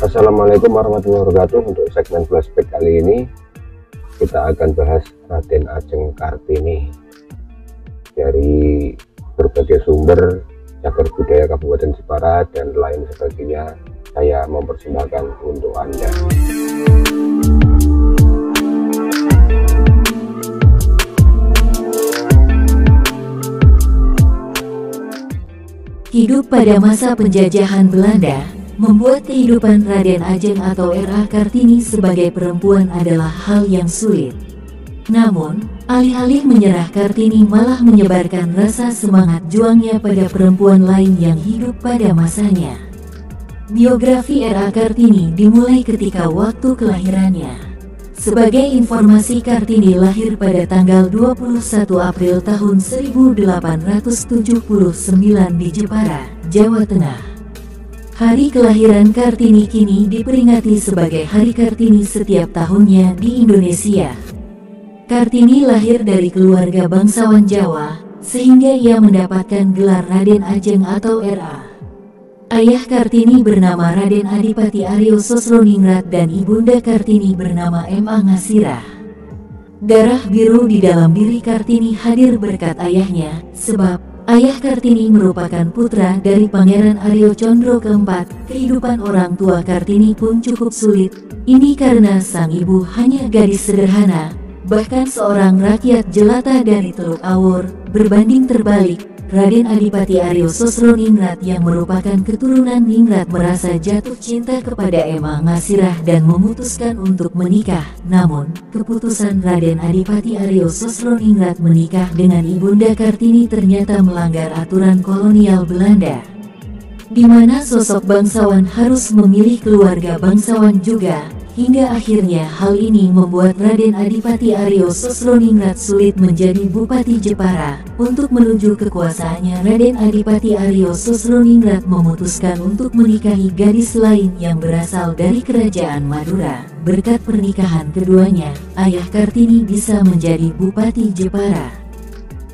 Assalamualaikum warahmatullahi wabarakatuh. Untuk segmen flashback kali ini kita akan bahas Raden Ajeng Kartini dari berbagai sumber, cagar budaya Kabupaten Jepara dan lain sebagainya. Saya mempersembahkan untuk Anda. Hidup pada masa penjajahan Belanda membuat kehidupan Raden Ajeng atau R.A. Kartini sebagai perempuan adalah hal yang sulit. Namun, alih-alih menyerah, Kartini malah menyebarkan rasa semangat juangnya pada perempuan lain yang hidup pada masanya. Biografi R.A. Kartini dimulai ketika waktu kelahirannya. Sebagai informasi, Kartini lahir pada tanggal 21 April tahun 1879 di Jepara, Jawa Tengah. Hari kelahiran Kartini kini diperingati sebagai Hari Kartini setiap tahunnya di Indonesia. Kartini lahir dari keluarga bangsawan Jawa, sehingga ia mendapatkan gelar Raden Ajeng atau R.A. Ayah Kartini bernama Raden Adipati Aryo Sosroningrat dan ibunda Kartini bernama M.A. Ngasirah. Darah biru di dalam diri Kartini hadir berkat ayahnya, sebab ayah Kartini merupakan putra dari Pangeran Aryo Condro keempat. Kehidupan orang tua Kartini pun cukup sulit. Ini karena sang ibu hanya gadis sederhana, bahkan seorang rakyat jelata dari Teluk Awur. Berbanding terbalik, Raden Adipati Aryo Sosroningrat yang merupakan keturunan Ningrat merasa jatuh cinta kepada M.A. Ngasirah dan memutuskan untuk menikah. Namun, keputusan Raden Adipati Aryo Sosroningrat menikah dengan ibunda Kartini ternyata melanggar aturan kolonial Belanda, di mana sosok bangsawan harus memilih keluarga bangsawan juga. Hingga akhirnya hal ini membuat Raden Adipati Aryo Sosroningrat sulit menjadi Bupati Jepara. Untuk menuju kekuasaannya, Raden Adipati Aryo Sosroningrat memutuskan untuk menikahi gadis lain yang berasal dari Kerajaan Madura. Berkat pernikahan keduanya, ayah Kartini bisa menjadi Bupati Jepara.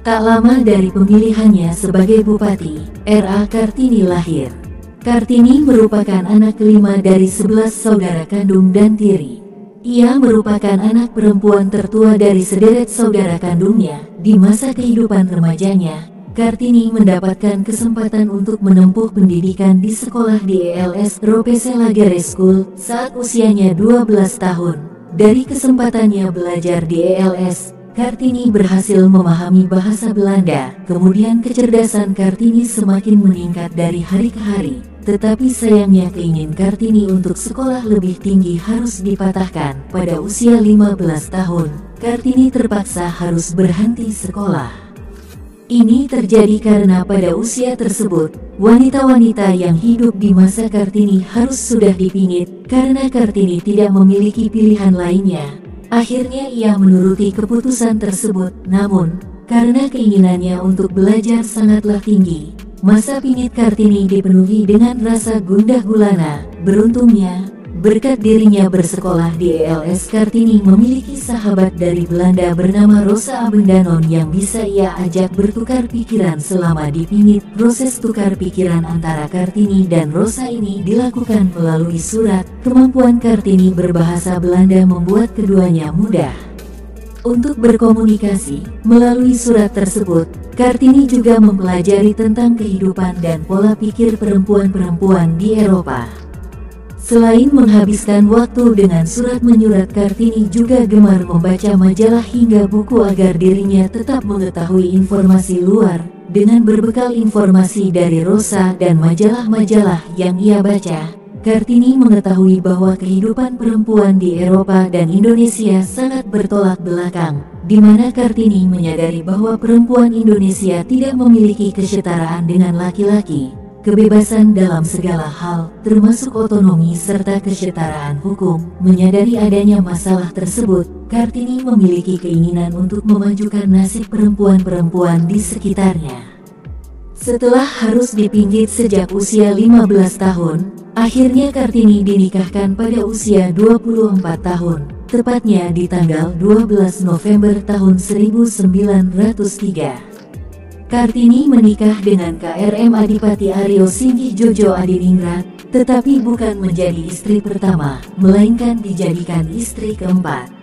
Tak lama dari pemilihannya sebagai Bupati, R.A. Kartini lahir. Kartini merupakan anak kelima dari 11 saudara kandung dan tiri. Ia merupakan anak perempuan tertua dari sederet saudara kandungnya. Di masa kehidupan remajanya, Kartini mendapatkan kesempatan untuk menempuh pendidikan di sekolah di ELS Ropese Lagare School saat usianya 12 tahun. Dari kesempatannya belajar di ELS, Kartini berhasil memahami bahasa Belanda. Kemudian kecerdasan Kartini semakin meningkat dari hari ke hari. Tetapi sayangnya keinginan Kartini untuk sekolah lebih tinggi harus dipatahkan. Pada usia 15 tahun, Kartini terpaksa harus berhenti sekolah. Ini terjadi karena pada usia tersebut, wanita-wanita yang hidup di masa Kartini harus sudah dipingit, karena Kartini tidak memiliki pilihan lainnya. Akhirnya ia menuruti keputusan tersebut, namun karena keinginannya untuk belajar sangatlah tinggi, masa pingit Kartini dipenuhi dengan rasa gundah gulana. Beruntungnya, berkat dirinya bersekolah di ELS, Kartini memiliki sahabat dari Belanda bernama Rosa Abendanon yang bisa ia ajak bertukar pikiran selama dipingit. Proses tukar pikiran antara Kartini dan Rosa ini dilakukan melalui surat. Kemampuan Kartini berbahasa Belanda membuat keduanya mudah untuk berkomunikasi. Melalui surat tersebut, Kartini juga mempelajari tentang kehidupan dan pola pikir perempuan-perempuan di Eropa. Selain menghabiskan waktu dengan surat menyurat, Kartini juga gemar membaca majalah hingga buku agar dirinya tetap mengetahui informasi luar. Dengan berbekal informasi dari Rosa dan majalah-majalah yang ia baca, Kartini mengetahui bahwa kehidupan perempuan di Eropa dan Indonesia sangat bertolak belakang, di mana Kartini menyadari bahwa perempuan Indonesia tidak memiliki kesetaraan dengan laki-laki, kebebasan dalam segala hal, termasuk otonomi serta kesetaraan hukum. Menyadari adanya masalah tersebut, Kartini memiliki keinginan untuk memajukan nasib perempuan-perempuan di sekitarnya. Setelah harus dipinggit sejak usia 15 tahun, akhirnya Kartini dinikahkan pada usia 24 tahun. tepatnya di tanggal 12 November tahun 1903. Kartini menikah dengan KRM Adipati Aryo Singgih Jojo Adiningrat, tetapi bukan menjadi istri pertama, melainkan dijadikan istri keempat.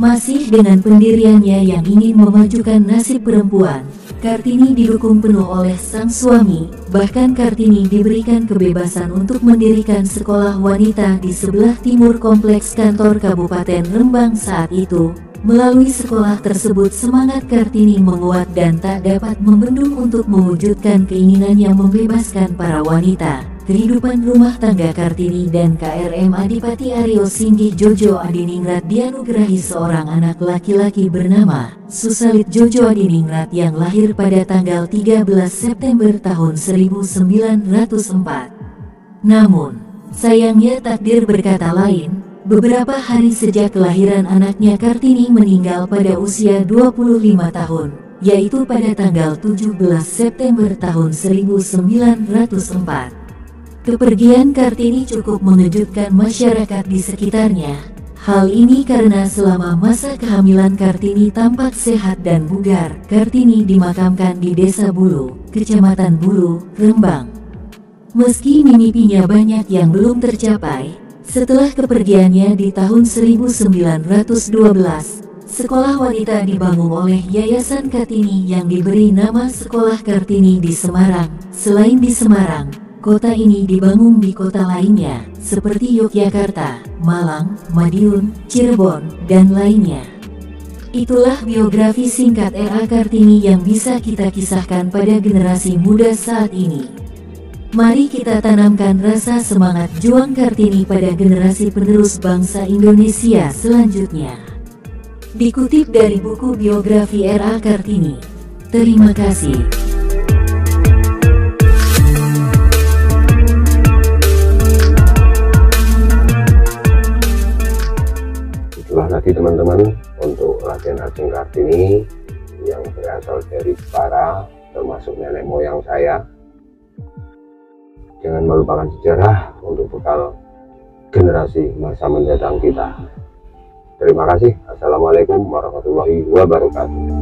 Masih dengan pendiriannya yang ingin memajukan nasib perempuan, Kartini didukung penuh oleh sang suami. Bahkan Kartini diberikan kebebasan untuk mendirikan sekolah wanita di sebelah timur kompleks kantor Kabupaten Rembang saat itu. Melalui sekolah tersebut semangat Kartini menguat dan tak dapat membendung untuk mewujudkan keinginannya membebaskan para wanita. Kehidupan rumah tangga Kartini dan KRM Adipati Aryo Singgih Jojo Adiningrat dianugerahi seorang anak laki-laki bernama Susalit Jojo Adiningrat yang lahir pada tanggal 13 September tahun 1904. Namun, sayangnya takdir berkata lain. Beberapa hari sejak kelahiran anaknya, Kartini meninggal pada usia 25 tahun, yaitu pada tanggal 17 September tahun 1904. Kepergian Kartini cukup mengejutkan masyarakat di sekitarnya. Hal ini karena selama masa kehamilan Kartini tampak sehat dan bugar. Kartini dimakamkan di Desa Bulu, Kecamatan Bulu, Rembang. Meski mimpinya banyak yang belum tercapai, setelah kepergiannya di tahun 1912, sekolah wanita dibangun oleh Yayasan Kartini yang diberi nama Sekolah Kartini di Semarang. Selain di Semarang, kota ini dibangun di kota lainnya, seperti Yogyakarta, Malang, Madiun, Cirebon, dan lainnya. Itulah biografi singkat R.A. Kartini yang bisa kita kisahkan pada generasi muda saat ini. Mari kita tanamkan rasa semangat juang Kartini pada generasi penerus bangsa Indonesia selanjutnya. Dikutip dari buku biografi R.A. Kartini. Terima kasih. Itulah tadi teman-teman untuk Raden Ajeng Kartini yang berasal dari Jepara, termasuk nenek moyang saya. Jangan melupakan sejarah untuk bekal generasi masa mendatang kita. Terima kasih. Assalamualaikum warahmatullahi wabarakatuh.